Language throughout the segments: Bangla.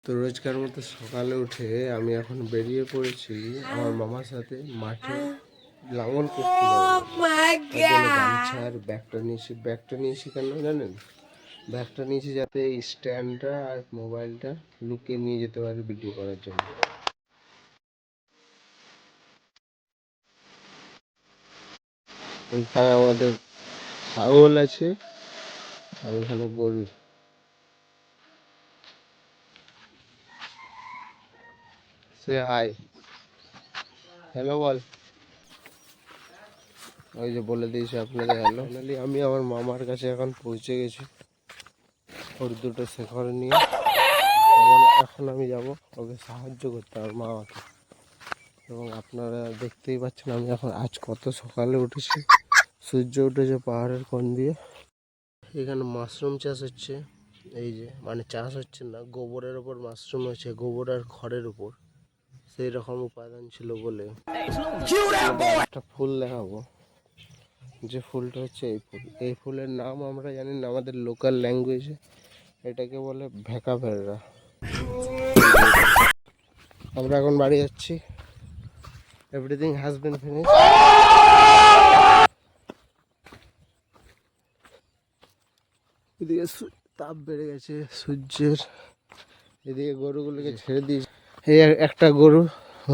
তো রোজকার মতো সকালে উঠে আমি এখন বেরিয়ে পড়েছি আমার মামার সাথে মাঠে লাঙল করতে গামছা আর ব্যাগটা নিয়েছি কেন জানেন? ব্যাগটা নিয়েছি যাতে স্ট্যান্ডটা আর মোবাইলটা লুকিয়ে নিয়ে যেতে পারি ভিডিও করার জন্য। ওইখানে আমাদের ছাগল আছে আর ওইখানে গরু। সে হাই, হ্যালো বল। ওই যে বলে দিয়েছি আপনাদের হ্যালো। ফাইনালি আমি আমার মামার কাছে এখন পৌঁছে গেছি ওর দুটো শেখর নিয়ে। এবং এখন আমি যাব ওকে সাহায্য করতে আমার মামাকে। এবং আপনারা দেখতেই পাচ্ছেন আমি এখন আজ কত সকালে উঠেছি, সূর্য উঠেছে পাহাড়ের কোণ দিয়ে। এখানে মাশরুম চাষ হচ্ছে, এই যে মানে চাষ হচ্ছে না, গোবরের ওপর মাশরুম হচ্ছে, গোবর আর খড়ের উপর সেই রকম উপাদান ছিল বলে। একটা ফুল দেখাবো, যে ফুলটা হচ্ছে এই ফুলের নাম আমরা জানি না, আমাদের লোকাল ল্যাঙ্গুয়েজে এটাকে বলে ভেকা ভেড়া। আমরা এখন বাড়ি যাচ্ছি, এভরিথিং হ্যাজ বিন ফিনিশ। এদিকে তাপ বেড়ে গেছে সূর্যের, এদিকে গরুগুলোকে ছেড়ে দিয়েছে। এই একটা গরু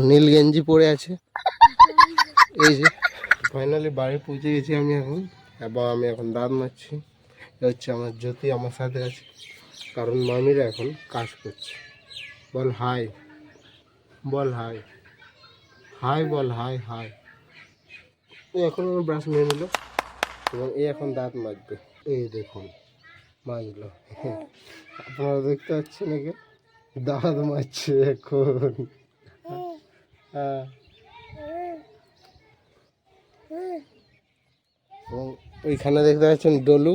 নীল গেঞ্জি পরে আছে। এই যে ফাইনালি বাড়ি পৌঁছে গেছি আমি এখন, এবং আমি এখন দাঁত মারছি। হচ্ছে আমার জ্যোতি আমার সাথে আছে, কারণ মামিরা এখন কাজ করছে। বল হাই, বল হাই, হাই বল, হাই হাই। এখন আমার ব্রাশ নিয়ে নিল এবং এই এখন দাঁত মাজবে। এই দেখুন মাজলো, আপনারা দেখতে পাচ্ছেন নাকি দাঁত মাজছে এখন। হ্যাঁ, এবং ওইখানে দেখতে পাচ্ছেন ডলু,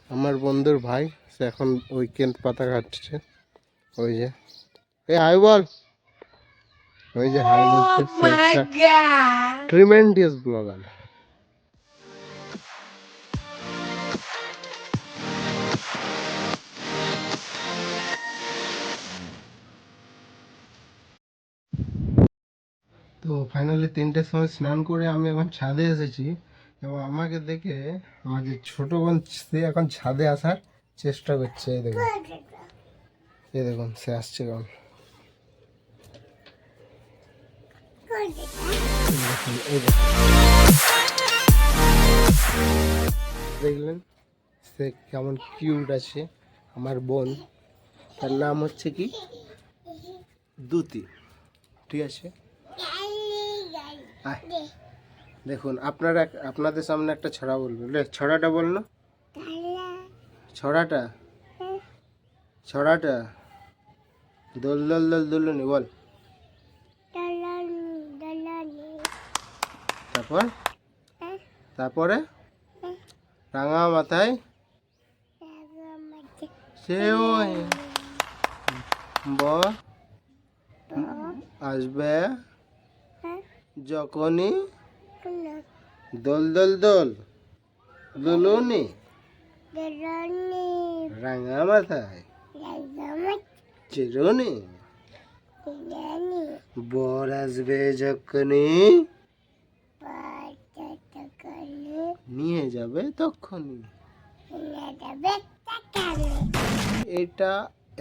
আমার বন্ধুর ভাই, সে এখন উইকেন্ড পাতা কাটছে। ওই যে এই হাই বল, ওই যে হাই বলছে, ট্রিমেন্ডিয়াস ব্লগার। তো ফাইনালি 3টের সময় স্নান করে আমি এখন ছাদে এসেছি, এবং আমাকে দেখে আমার যে ছোট বোন সে এখন ছাদে আসার চেষ্টা করছে। এই দেখুন, এই দেখুন সে আসছে কেমন। দেখলেন সে কেমন কিউট আছে আমার বোন। তার নাম হচ্ছে কি দুতি, ঠিক আছে। দেখুন আপনারা, আপনাদের সামনে একটা ছড়া বলবো, ছড়াটা বল না, ছড়াটা, ছড়াটা দোল দোল দোল দুলুনি বল। তারপর তারপরে রাঙা মাথায় সে আসবে যখনই দোল দোল দোল দুলুনি রাঙা মাথায় চিরুনি, বর আসবে যখনই নিয়ে যাবে তখনই। এটা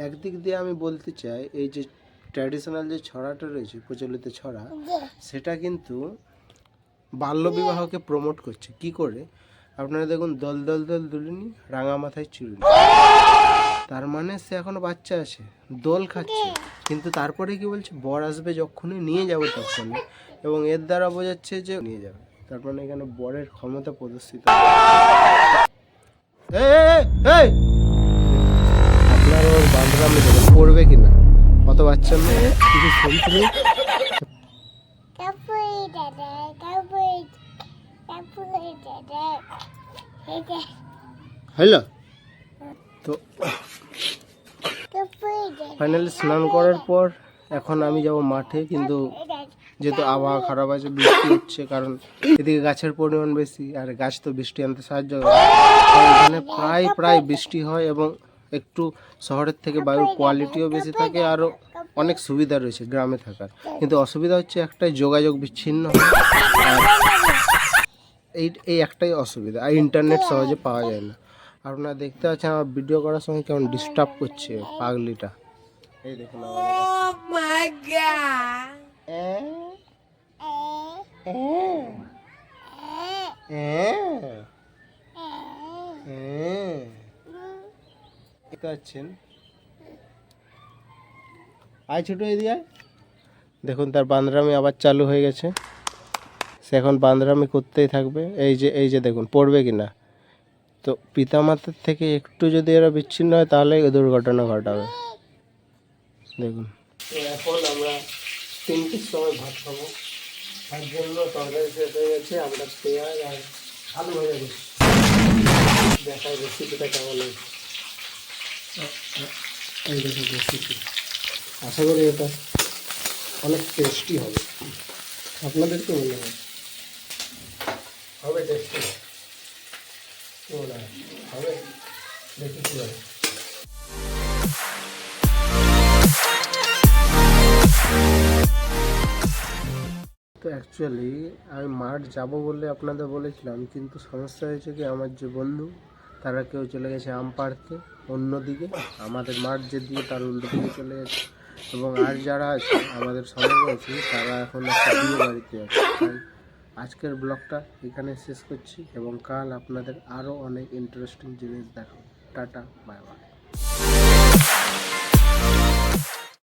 একদিক দিয়ে আমি বলতে চাই, এই যে ট্র্যাডিশনাল যে ছড়াটা রয়েছে, প্রচলিত ছড়া, সেটা কিন্তু বাল্যবিবাহকে প্রমোট করছে। কি করে? আপনারা দেখুন, দল দল দল দুলুনি রাঙা মাথায় চিরুনি, তার মানে সে এখনো বাচ্চা আছে, দোল খাচ্ছে, কিন্তু তারপরে কি বলছে, বর আসবে যখনই নিয়ে যাবে তখনই, এবং এর দ্বারা বোঝাচ্ছে যে নিয়ে যাবে, তার মানে এখানে বরের ক্ষমতা প্রদর্শিত। আপনার ওর বান্ধব পড়বে কিনা, কত বাচ্চার মেয়ে কিছু শুনছিল। হ্যালো, তো ফাইনালি স্নান করার পর এখন আমি যাব মাঠে, কিন্তু যেহেতু আবহাওয়া খারাপ আছে, বৃষ্টি হচ্ছে, কারণ এদিকে গাছের পরিমাণ বেশি, আর গাছ তো বৃষ্টি আনতে সাহায্য করে। এখানে প্রায় বৃষ্টি হয় এবং একটু শহরের থেকে বায়ুর কোয়ালিটিও বেশি থাকে, আরও অনেক সুবিধা রয়েছে গ্রামে থাকার। কিন্তু অসুবিধা হচ্ছে একটাই, যোগাযোগ বিচ্ছিন্ন হয়। আর এই একটাই অসুবিধা, আর ইন্টারনেট সহজে পাওয়া যায় না। আপনারা দেখতে পাচ্ছেন আমার ভিডিও করার সময় কেমন ডিস্টার্ব করছে পাগলিটা। এই দেখুন দেখতে পাচ্ছেন। আয় ছোট এদিকে আয়। দেখুন তার বান্দরামি আবার চালু হয়ে গেছে, সে এখন বান্দরামি করতেই থাকবে। এই যে দেখুন পড়বে কিনা। তো পিতামাতার থেকে একটু যদি এরা বিচ্ছিন্ন হয় তাহলে দুর্ঘটনা ঘটাবে। দেখুন, তো এখন আমরা 3টের সময় ভাত খাবো। তার জন্য তরকারি শেষ হয়ে গেছে, আমরা পেঁয়াজ আর আলু ভাজা করছি। দেখার রেসিপিটা কেমন হয়েছে। এই দেখুন রেসিপি, আশা করি এটা অনেক টেস্টি হবে। আপনাদেরকে মনে হয় হবে টেস্টি? হবে, দেখি কি হয়। তো অ্যাকচুয়ালি আমি মাঠ যাব বলে আপনাদের বলেছিলাম, কিন্তু সমস্যা হয়েছে কি, আমার যে বন্ধু তারা কেউ চলে গেছে আম পাড়তে অন্যদিকে, আমাদের মাঠ যেদিকে তার উল্টো দিকে চলে গেছে। এবং আর যারা আছে আমাদের সমবয়সী তারা এখন একটা বিয়ে বাড়িতে আছে। তাই আজকের ব্লগটা এখানে শেষ করছি, এবং কাল আপনাদের আরও অনেক ইন্টারেস্টিং জিনিস দেখাবো। Tata, bye bye.